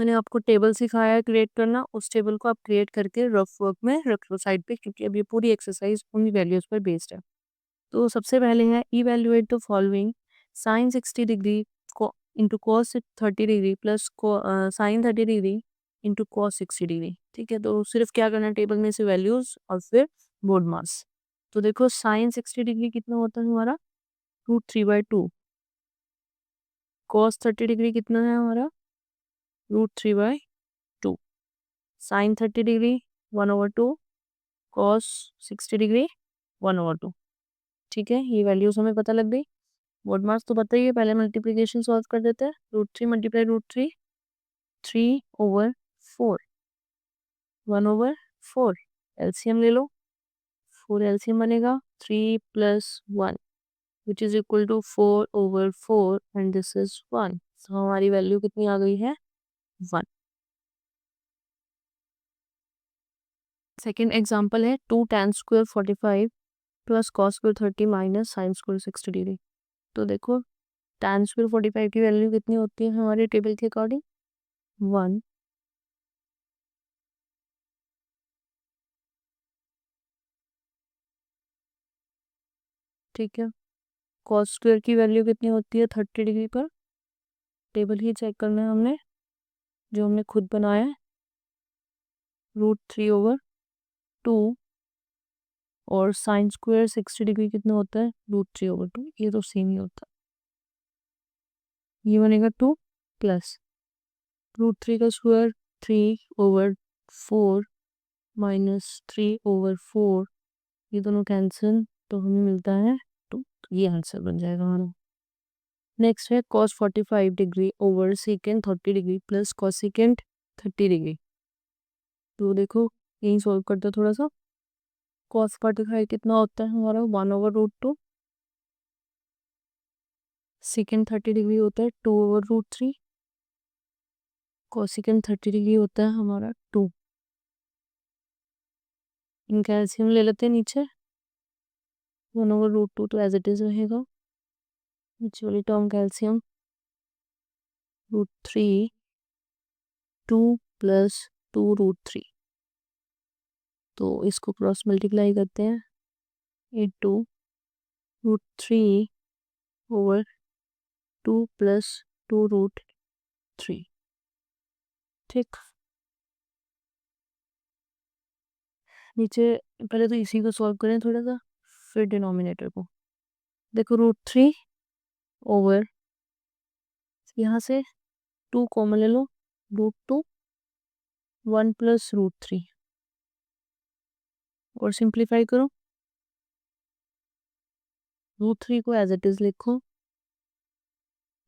मैंने आपको टेबल सिखाया है क्रिएट करना, उस टेबल को आप क्रिएट करके रफ वर्क में रख लो साइड पे, क्योंकि अब ये पूरी एक्सरसाइज उन्हीं वैल्यूज पर बेस्ड है। तो सबसे पहले है evaluate the following sine 60 degree को into cos 30 degree plus sine 30 degree into cos 60 degree. ठीक है, तो सिर्फ क्या करना है, टेबल में से वैल्यूज और फिर बोर्ड मास। तो देखो साइन 60 डिग्री कितना होता है हमारा, √3/2। कॉस 30 डिग्री कितना है हमारा, √3/2। Sine 30 degree 1/2, cos 60 degree 1/2। ठीक है, ये वैल्यूज हमें पता लग गई। बोर्ड मास तो बताइए, पहले मल्टीप्लीकेशन सॉल्व कर देते हैं। √3 मल्टीप्लाई √3, 3/4, 1/4। एलसीएम ले लो, 4 एलसीएम बनेगा, 3 + 1 which is equal to 4/4 and this is 1। तो हमारी वैल्यू कितनी आ गई है, 1। सेकेंड एग्जाम्पल है 2 tan² 45 plus cos² 30 minus sin² 60 degree. तो देखो tan² 45 की वैल्यू कितनी होती है हमारे टेबल के अकॉर्डिंग, 1। ठीक है, cos² की वैल्यू कितनी होती है 30 डिग्री पर, टेबल ही चेक करना है हमने जो हमने खुद बनाया है, √3/2। और sin² 60 डिग्री कितना होता है, √3/2। ये तो सेम ही होता है, ये बनेगा 2 प्लस √3 का स्क्वायर 3/4 माइनस 3/4, ये दोनों कैंसिल तो हमें मिलता है 2। ये आंसर बन जाएगा हमारा। नेक्स्ट है cos 45 degree over second 30 degree plus cosecant 30 degree. तो देखो यही सॉल्व करते हैं थोड़ा सा। cos 45 कितना होता है हमारा, 1/√2। सेकेंड 30 डिग्री होता है 2/√3। cosecant 30 डिग्री होता है हमारा 2। इनका एलसीएम ले लेते हैं नीचे, 1/√2 तो एज इट इज रहेगा, नीचे वाली टर्म का एलसीएम √3, 2 + 2√3। तो इसको क्रॉस मल्टीप्लाई करते हैं, 8 √3/2 + 2√3। ठीक, नीचे पहले तो इसी को सॉल्व करें थोड़ा सा, फिर डिनोमिनेटर को। देखो √3 ओवर, यहाँ से 2 कॉमन ले लो, √2, 1 + √3 और सिंप्लीफाई करो। √3 को एज इट इज लिखो,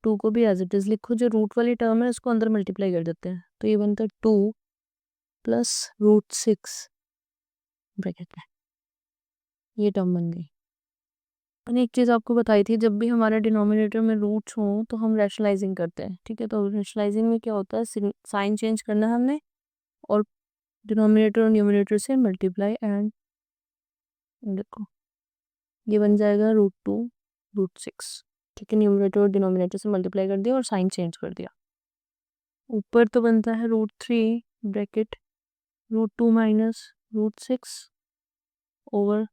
2 को भी एज इट इज लिखो, जो रूट वाली टर्म है उसको अंदर मल्टीप्लाई कर देते हैं, तो ये बनता है 2 + √6 ब्रैकेट में, ये टर्म बन गई। मैंने एक चीज़ आपको बताई थी, जब भी हमारे डिनोमिनेटर में रूट्स हों तो हम रैशनलाइजिंग करते हैं। ठीक है, तो रैशनलाइजिंग में क्या होता है, साइन चेंज करना है हमने और डिनोमिनेटर और न्यूमिनेटर से मल्टीप्लाई एंड देखो ये बन जाएगा √2 √6। ठीक है, न्यूमिनेटर और डिनोमिनेटर से मल्टीप्लाई कर दिया और साइन चेंज कर दिया। ऊपर तो बनता है √3 ब्रैकेट √2 माइनस √6 ओवर,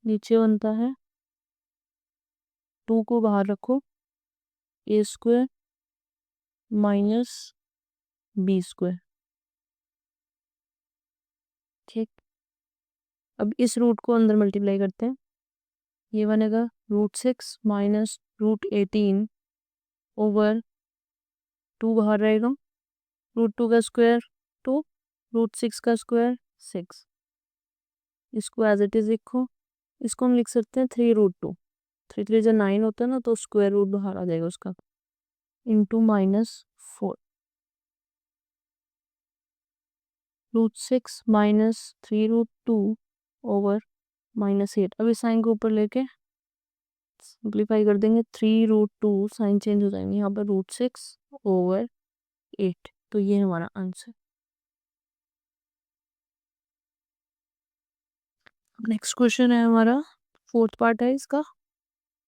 नीचे बनता है 2 को बाहर रखो, a² माइनस b²। ठीक, अब इस रूट को अंदर मल्टीप्लाई करते हैं, ये बनेगा √6 माइनस √18 ओवर 2 बाहर रहेगा, √2 का स्क्वायर 2, √6 का स्क्वायर 6। इसको एज इट इज लिखो, इसको हम लिख सकते हैं 3√2, 3 3 जो 9 होता है ना, तो स्क्वायर रूट बाहर आ जाएगा उसका, इंटू -4 √6 माइनस 3√2 ओवर -8। अब इस साइन को ऊपर लेके सिंप्लीफाई कर देंगे, 3√2 साइन चेंज हो जाएंगे यहाँ पर √6 ओवर 8। तो ये हमारा आंसर। नेक्स्ट क्वेश्चन है हमारा, फोर्थ पार्ट है इसका,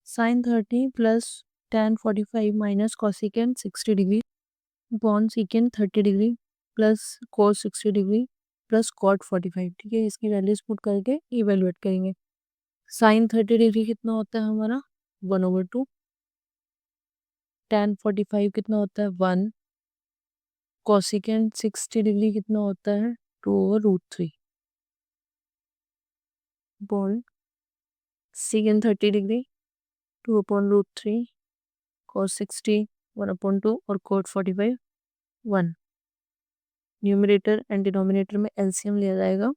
sin 30 plus tan 45 minus cosecant 60 degree upon सीकेंड 30 degree plus cos 60 degree plus cot 45। ठीक है, इसकी वैल्यूज पुट करके इवेलुएट करेंगे। साइन 30 डिग्री कितना होता है हमारा 1/2। tan 45 कितना होता है 1। कोसिकेंड 60 डिग्री कितना होता है 2/√3। Upon सीकेंड 30 degree 2/√3। cos 60 1/2 और cot 45 1। न्यूमरेटर एंड डिनोमिनेटर में एलसीएम लिया जाएगा।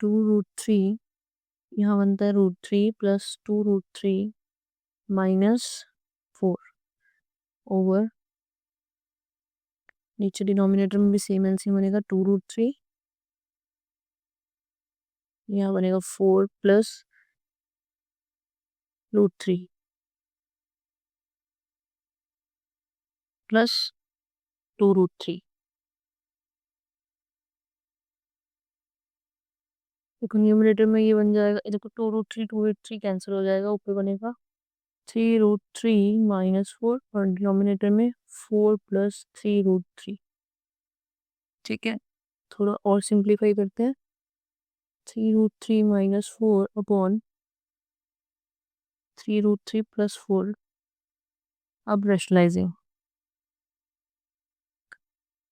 2√3 यहाँ बनता है √3 प्लस 2√3 माइनस 4 ओवर नीचे डिनोमिनेटर में भी सेम एलसीएम बनेगा 2√3। यहाँ बनेगा 4 प्लस √3 प्लस 2√3। देखो न्यूमरेटर में ये बन जाएगा, देखो 2√3 कैंसिल हो जाएगा, ऊपर बनेगा 3√3 माइनस 4 और डिनोमिनेटर में 4 प्लस 3√3। ठीक है, थोड़ा और सिंप्लीफाई करते हैं। 3√3 माइनस 4 अपॉन 3√3 प्लस 4। अब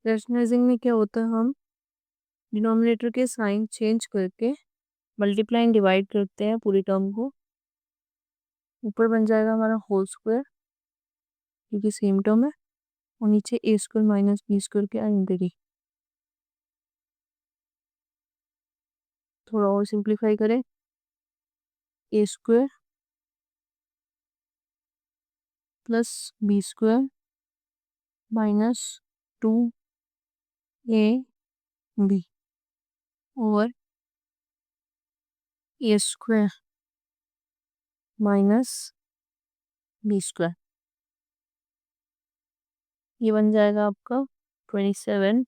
रैशनलाइजिंग में क्या होता है, हम डिनोमिनेटर के साइन चेंज करके मल्टीप्लाई एंड डिवाइड करते हैं पूरी टर्म को। ऊपर बन जाएगा हमारा होल स्क्वायर क्योंकि सेम टर्म है, और नीचे a square minus b square के आइडेंटिटी। थोड़ा और सिंप्लीफाई करें, a square plus b square minus 2ab over a square minus b square. ये बन जाएगा आपका 27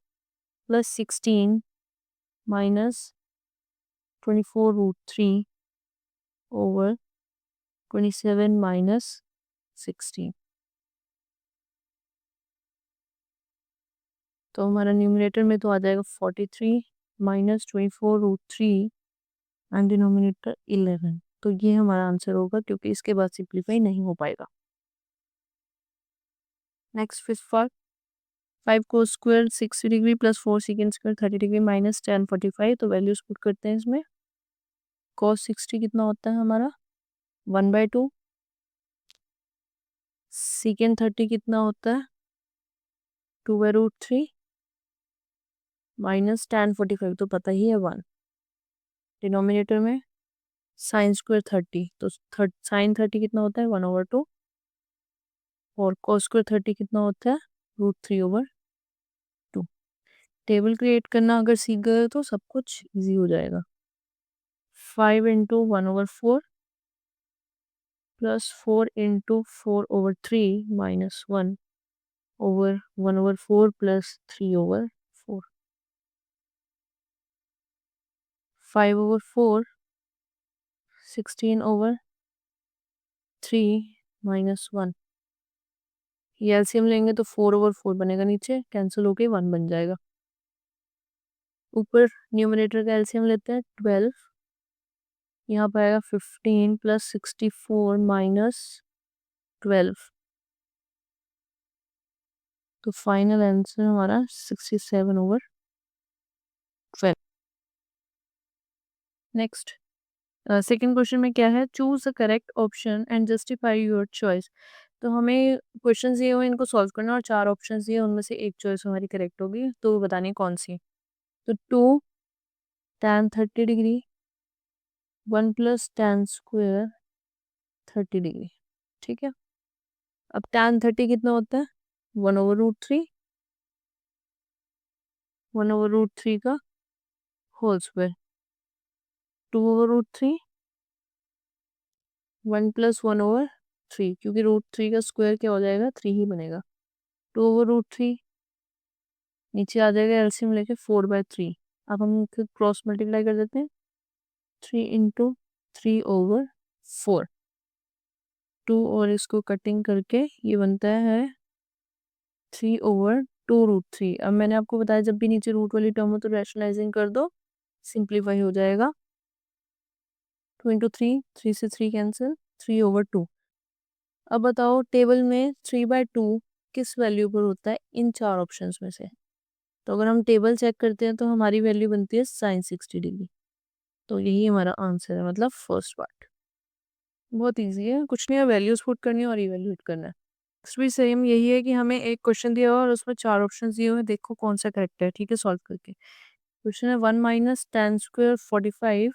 प्लस 16 माइनस 24√3 ओवर 27 माइनस 16। तो हमारा न्यूमरेटर में तो आ जाएगा 43 माइनस 24√3 एंड डिनोमिनेटर 11। तो ये हमारा आंसर होगा क्योंकि इसके बाद सिंप्लीफाई नहीं हो पाएगा। Next fifth part, 5 cos square 60 degree plus 4 second square 30 degree minus tan 45। तो वैल्यूज पुट करते हैं इसमें। cos 60 कितना होता है हमारा 1/2। सेकेंड 30 कितना होता है 2/√3 माइनस tan 45 तो पता ही है 1। डिनोमिनेटर में साइन स्क्वायर 30 तो साइन 30 कितना होता है 1/2 और cos स्क्वायर 30 कितना होता है √3/2। टेबल क्रिएट करना अगर सीख गए तो सब कुछ इजी हो जाएगा। 5 × 1/4 plus 4 × 4/3 minus 1 over 1/4 plus 3/4। 5/4 16/3 minus 1। ये एलसीएम लेंगे तो 4/4 बनेगा, नीचे कैंसिल होके 1 बन जाएगा। ऊपर न्यूमरेटर का एलसीएम लेते हैं 12। यहाँ पर आएगा 15 प्लस 64 माइनस 12। तो फाइनल आंसर हमारा 67/12। नेक्स्ट सेकंड क्वेश्चन में क्या है, choose the correct option and justify your choice. तो हमें क्वेश्चन ये हो इनको सॉल्व करना और 4 ऑप्शन दिए, उनमें से एक चॉइस हमारी करेक्ट होगी, तो बतानी कौन सी। तो 2 tan 30 degree 1 plus tan square 30 degree. ठीक है, अब tan 30 कितना होता है 1/√3 1/√3 का होल स्क्वायर 2/√3 1 प्लस 1/3 क्योंकि √3 का स्क्वायर क्या हो जाएगा 3 ही बनेगा। 2/√3 नीचे आ जाएगा एलसीएम लेके 4/3। अब हम क्रॉस मल्टीप्लाई कर देते हैं 3 × 3/4 2 और इसको कटिंग करके ये बनता है 3/2√3। अब मैंने आपको बताया जब भी नीचे रूट वाली टर्म हो तो रैशनलाइजिंग कर दो, सिंप्लीफाई हो जाएगा। 2 इंटू 3 से 3 कैंसिल, 3/2। अब बताओ टेबल में 3/2 किस वैल्यू पर होता है इन चार ऑप्शंस में से। तो अगर हम टेबल चेक करते हैं तो हमारी वैल्यू बनती है sin 60 डिग्री। तो यही हमारा आंसर है, मतलब फर्स्ट पार्ट। बहुत इजी है, कुछ नहीं है, वैल्यूज पुट करनी है और इवेल्यूएट करना है। नेक्स्ट भी सेम यही है कि हमें एक क्वेश्चन दिया हुआ और उसमें चार ऑप्शन दिए हुए हैं, देखो कौन सा करेक्ट है, ठीक है, सॉल्व करके। क्वेश्चन है 1 minus tan square 45,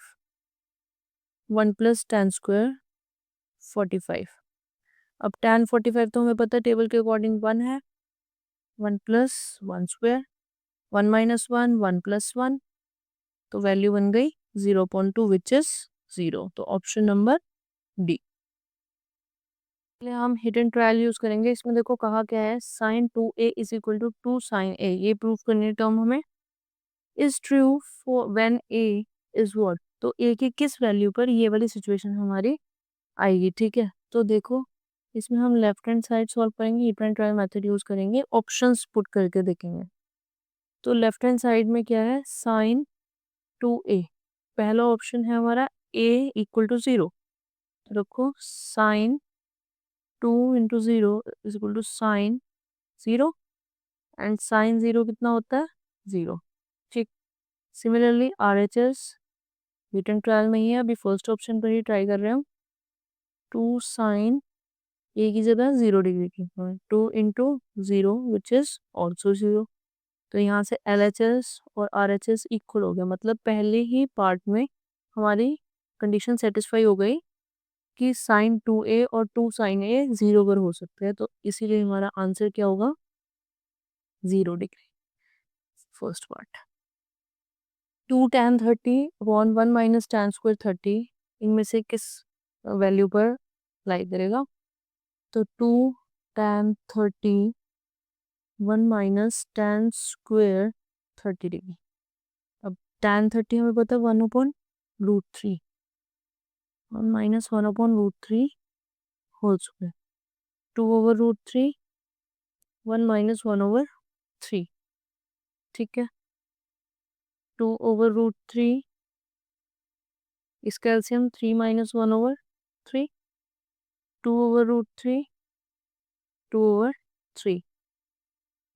1 plus tan square 45। अब tan 45 तो हमें पता है टेबल के अकॉर्डिंग 1 है, 1 प्लस 1 स्क्वायर, 1 माइनस 1, 1 प्लस 1, तो वैल्यू बन गई 0.2 विच इज 0। तो ऑप्शन नंबर डी। हम हिट एंड ट्रायल यूज करेंगे। इसमें देखो कहा क्या है, sin 2a is equal to 2 sin a, ये प्रूफ करने टर्म हमें is true for when a is what, तो a की किस वैल्यू पर ये वाली सिचुएशन हमारी आएगी, ठीक है। तो देखो इसमें हम लेफ्ट हैंड साइड सॉल्व करेंगे, hit and trial method use करेंगे, ऑप्शंस पुट करके देखेंगे। तो लेफ्ट हैंड साइड में क्या है, sin 2a, पहला ऑप्शन है हमारा a इक्वल टू 0, रखो sin 2 into 0 is equal to sine 0, and sine 0 कितना होता है, 0, ठीक। Similarly R H S return trial में ही है, अभी फर्स्ट ऑप्शन पर ही ट्राई कर रहे हैं हम। 2 साइन ए की जगह 0 डिग्री की, 2 इंटू 0 विच इज ऑल्सो 0। तो यहाँ से एल एच एस और आर एच एस इक्वल हो गया, मतलब पहले ही पार्ट में हमारी कंडीशन सेटिस्फाई हो गई कि साइन 2a और 2 साइन ए 0 पर हो सकते हैं, तो इसीलिए हमारा आंसर क्या होगा, 0 degree, first part. 2 tan 30 upon 1 minus tan square 30, इनमें से किस वैल्यू पर लाई करेगा। तो 2 tan 30 1 minus tan square 30 degree. अब tan 30 हमें पता है 1/√3, 1 माइनस 1/√3 होल स्क्वायर, 2/√3, 1 माइनस 1/3, ठीक है। 2/√3, इसका LCM 3 minus 1/3, 2/√3, 2/3,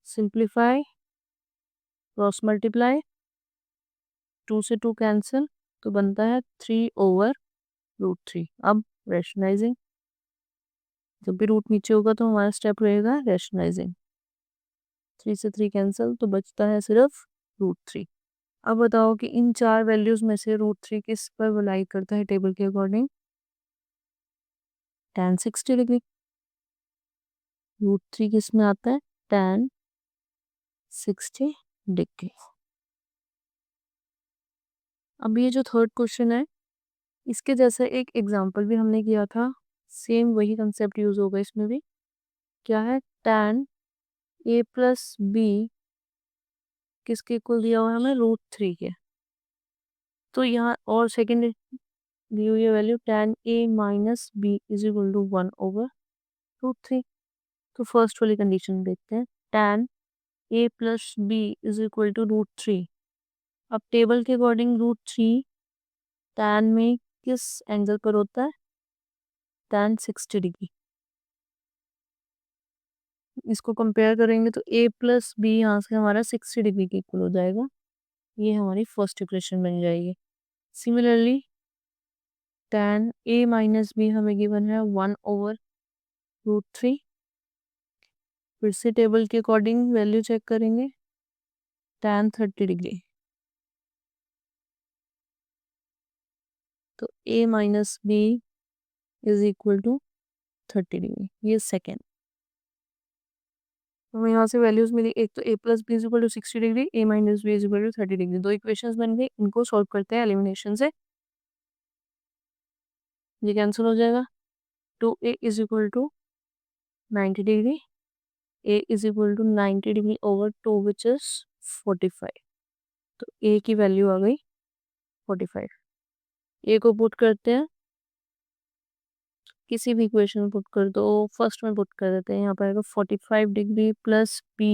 simplify, cross multiply, 2 से 2 कैंसिल, तो बनता है 3/√3। अब रैशनलाइजिंग, जब भी रूट नीचे होगा तो हमारा स्टेप रहेगा रैशनलाइजिंग, 3 से 3 कैंसिल, तो बचता है सिर्फ √3। अब बताओ कि इन चार वैल्यूज में से √3 किस पर वलाई करता है टेबल के अकॉर्डिंग, tan 60 डिग्री। √3 किस में आता है, tan 60 डिग्री। अब ये जो थर्ड क्वेश्चन है, इसके जैसा एक एग्जाम्पल भी हमने किया था, सेम वही कंसेप्ट यूज होगा इसमें भी। क्या है, tan a प्लस बी किसके इक्वल दिया हुआ है हमें, √3 के। तो यहाँ और सेकेंड दी हुई है value tan a minus B is equal to 1/√3। तो फर्स्ट वाली कंडीशन देखते हैं, tan a plus B is equal to √3। अब टेबल के अकॉर्डिंग √3 tan में किस एंगल पर होता है, tan 60 डिग्री। इसको कंपेयर करेंगे तो a प्लस बी यहाँ से हमारा 60 डिग्री के इक्वल हो जाएगा, ये हमारी फर्स्ट इक्वेशन बन जाएगी। Similarly tan a minus B हमें गिवन है 1/√3। फिर से टेबल के अकॉर्डिंग वैल्यू चेक करेंगे, tan 30 डिग्री, तो a minus B is equal to 30 degree, ये सेकेंड। हमें यहाँ से वैल्यूज मिली, एक तो a plus B is equal to 60 degree, a minus B is equal to 30 degree, दो इक्वेशंस बन गई। इनको सॉल्व करते हैं एलिमिनेशन से, ये कैंसिल हो जाएगा। 2a is equal to 90 degree, a is equal to 90 degree over 2 which is 45, तो a की वैल्यू आ गई 45। a को पुट करते हैं किसी भी इक्वेशन में पुट कर दो। फर्स्ट में पुट कर देते हैं, यहाँ पर आएगा 45 degree plus B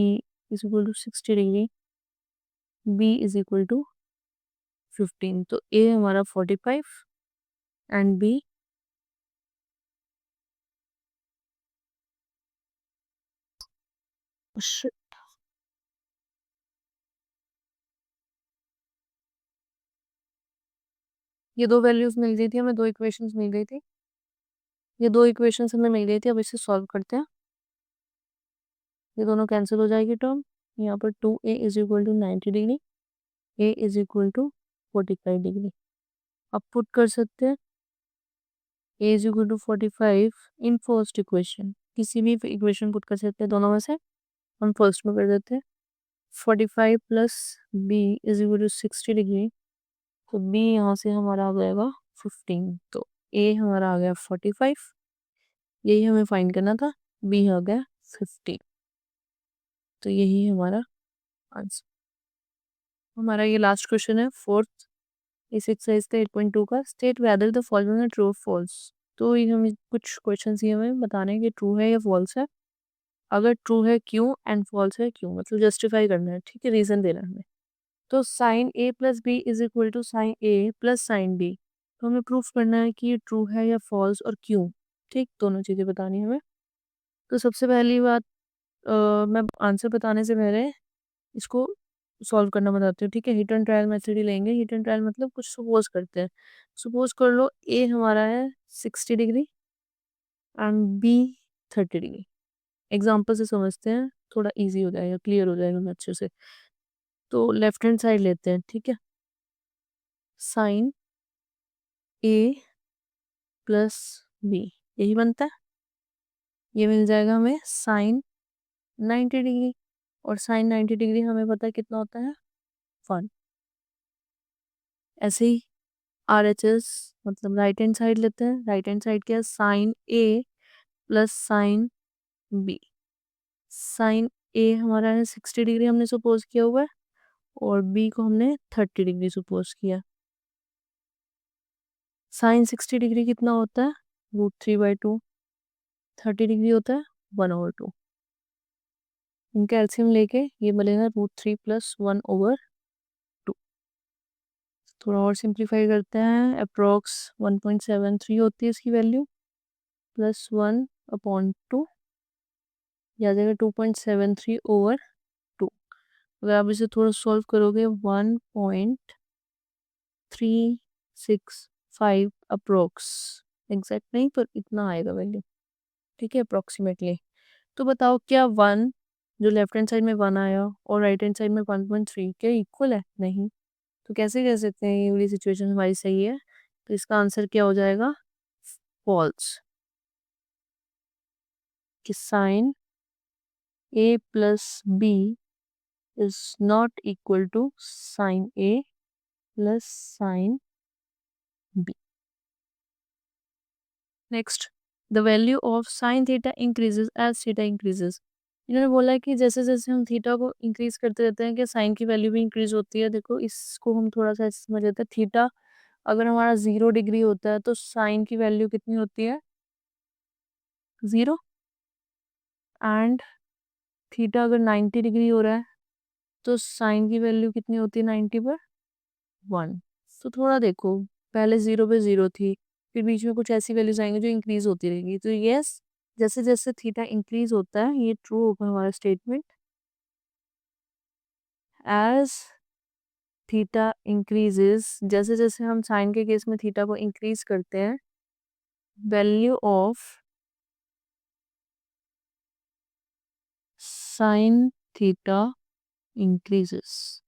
is equal to 60 degree, B is equal to 15। तो ए हमारा 45 एंड बी ये दो वैल्यूज मिल गई थी हमें, दो इक्वेशंस मिल गई थी, ये दो इक्वेशंस हमें मिल गई थी। अब इसे सॉल्व करते हैं। ये दोनों कैंसिल हो जाएगी टर्म। यहाँ पर 2a is equal to 90 degree, a is equal to 45 degree. अब पुट कर सकते हैं a is equal to 45 in first equation. किसी भी इक्वेशन पुट कर सकते हैं दोनों में से। हम फर्स्ट में कर देते हैं 45 plus b is equal to 60 degree. तो b यहाँ से हमारा आ जाएगा 15। तो a हमारा आ गया 45, यही हमें फाइंड करना था। b आ गया 50। तो यही हमारा आंसर। हमारा ये लास्ट क्वेश्चन है, फोर्थ इस एक्सरसाइज का 8.2 का। State whether the following are true false. तो ये हमें कुछ क्वेश्चन ये हमें बताने हैं कि ट्रू है या फॉल्स है। अगर ट्रू है क्यों, एंड फॉल्स है क्यों, मतलब जस्टिफाई करना है, ठीक है, रीजन देना है हमें। तो sine A plus B is equal to sine A plus sine B. तो हमें प्रूफ करना है कि ये ट्रू है या फॉल्स और क्यों। ठीक, दोनों चीजें बतानी है हमें। तो सबसे पहली बात, मैं आंसर बताने से पहले इसको सॉल्व करना बताती हूँ, ठीक है। हिट एंड ट्रायल मेथड ही लेंगे। हिट एंड ट्रायल मतलब कुछ सपोज करते हैं। सपोज कर लो ए हमारा है 60 degree and B 30 degree. Example से समझते हैं, थोड़ा इजी हो जाएगा, क्लियर हो जाएगा अच्छे से। तो लेफ्ट हैंड साइड लेते हैं, ठीक है। साइन ए प्लस बी यही बनता है। ये मिल जाएगा हमें साइन 90 डिग्री, और साइन 90 डिग्री हमें पता है कितना होता है, 1। ऐसे ही आर एच एस मतलब राइट हैंड साइड लेते हैं। राइट हैंड साइड क्या है, sign A plus sine B. Sign ए हमारा है 60 डिग्री हमने सपोज किया हुआ है, और बी को हमने 30 डिग्री सपोज किया। साइन 60 डिग्री कितना होता है, √3/2। 30 डिग्री होता है 1/2। इनका एलसीएम लेके ये बनेगा √3 प्लस 1/2। थोड़ा और सिंप्लीफाई करते हैं। अप्रोक्स 1.73 होती है इसकी वैल्यू, प्लस 1/2 या जाएगा 2.73/2। अगर आप इसे थोड़ा सॉल्व करोगे 1.365 अप्रोक्स, एग्जैक्ट नहीं पर इतना आएगा वैल्यू, ठीक है, अप्रोक्सीमेटली। तो बताओ क्या 1 जो लेफ्ट हैंड साइड में 1 आया और राइट हैंड साइड में 1.3 क्या इक्वल है? नहीं। तो कैसे कह सकते हैं ये वाली सिचुएशन हमारी सही है? तो इसका आंसर क्या हो जाएगा, फॉल्स। कि sine A plus B is not equal to sine A plus sine B. Next, the value of sine theta increases as theta increases. इन्होंने बोला है कि जैसे जैसे हम थीटा को इंक्रीज करते रहते हैं, कि साइन की वैल्यू भी इंक्रीज होती है। देखो इसको हम थोड़ा सा ऐसे समझ लेते हैं। थीटा अगर हमारा 0 डिग्री होता है तो साइन की वैल्यू कितनी होती है, 0। एंड थीटा अगर 90 डिग्री हो रहा है तो साइन की वैल्यू कितनी होती है 90 पर, 1। तो थोड़ा देखो, पहले 0 पे 0 थी, फिर बीच में कुछ ऐसी वैल्यूज आएंगी जो इंक्रीज होती रहेंगी। तो यस, जैसे जैसे थीटा इंक्रीज होता है, ये ट्रू होगा हमारा स्टेटमेंट। एज थीटा इंक्रीजेस, जैसे जैसे हम साइन के केस में थीटा को इंक्रीज करते हैं, value of sine theta increases.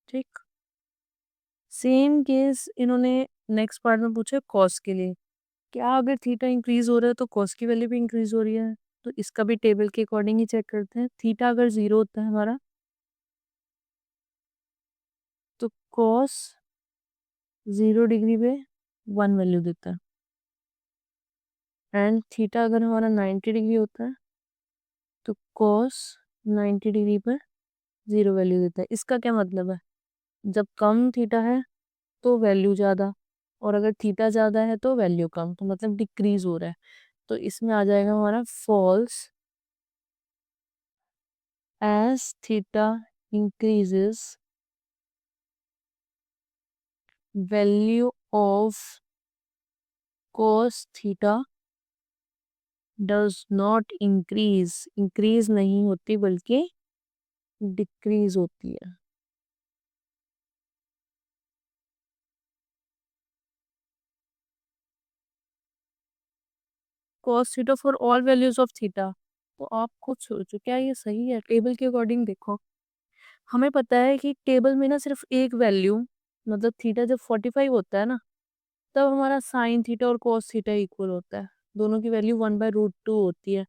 ठीक, सेम केस इन्होंने नेक्स्ट पार्ट में पूछा कॉस के लिए। क्या अगर थीटा इंक्रीज हो रहा है तो कॉस की वैल्यू भी इंक्रीज हो रही है? तो इसका भी टेबल के अकॉर्डिंग ही चेक करते हैं। थीटा अगर 0 होता है हमारा तो कॉस 0 डिग्री पे 1 वैल्यू देता है, एंड थीटा अगर हमारा 90 डिग्री होता है तो कॉस 90 डिग्री पर 0 वैल्यू देता है। इसका क्या मतलब है, जब कम थीटा है तो वैल्यू ज़्यादा, और अगर थीटा ज़्यादा है तो वैल्यू कम, तो मतलब डिक्रीज हो रहा है। तो इसमें आ जाएगा हमारा false as theta increases, value of cos theta does not increase, increase नहीं होती बल्कि decrease होती है। cos theta for all values of theta, तो आप खुद सोचो क्या ये सही है? टेबल के अकॉर्डिंग देखो, हमें पता है कि टेबल में ना सिर्फ एक वैल्यू, मतलब थीटा जब 45 होता है ना, तब हमारा साइन थीटा और कॉस थीटा इक्वल होता है, दोनों की वैल्यू 1/√2 होती है।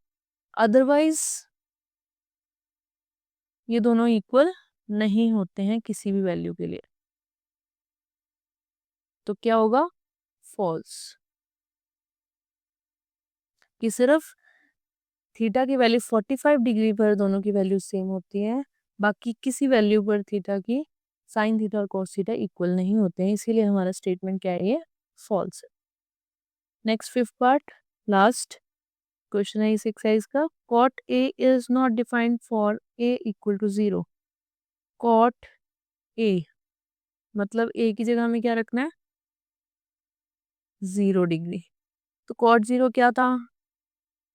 अदरवाइज ये दोनों इक्वल नहीं होते हैं किसी भी वैल्यू के लिए, तो क्या होगा? फॉल्स। कि सिर्फ थीटा की वैल्यू 45 डिग्री पर दोनों की वैल्यू सेम होती है, बाकी किसी वैल्यू पर थीटा की साइन थीटा और कॉस थीटा इक्वल नहीं होते हैं, इसीलिए हमारा स्टेटमेंट क्या है? ये फॉल्स है। Next fifth part, last question है इस एक्सरसाइज का। Cot A is not defined for A equal to 0। Cot A मतलब ए की जगह हमें क्या रखना है? 0 डिग्री। तो कॉट 0 क्या था?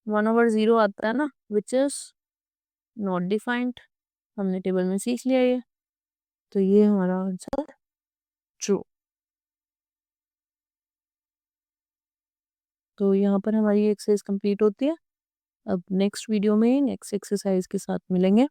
1/0 आता है ना, विच इज नॉट डिफाइंड। हमने टेबल में सीख लिया ये, तो ये हमारा आंसर ट्रू। तो यहाँ पर हमारी एक्सरसाइज कंप्लीट होती है। अब नेक्स्ट वीडियो में नेक्स्ट एक्सरसाइज के साथ मिलेंगे।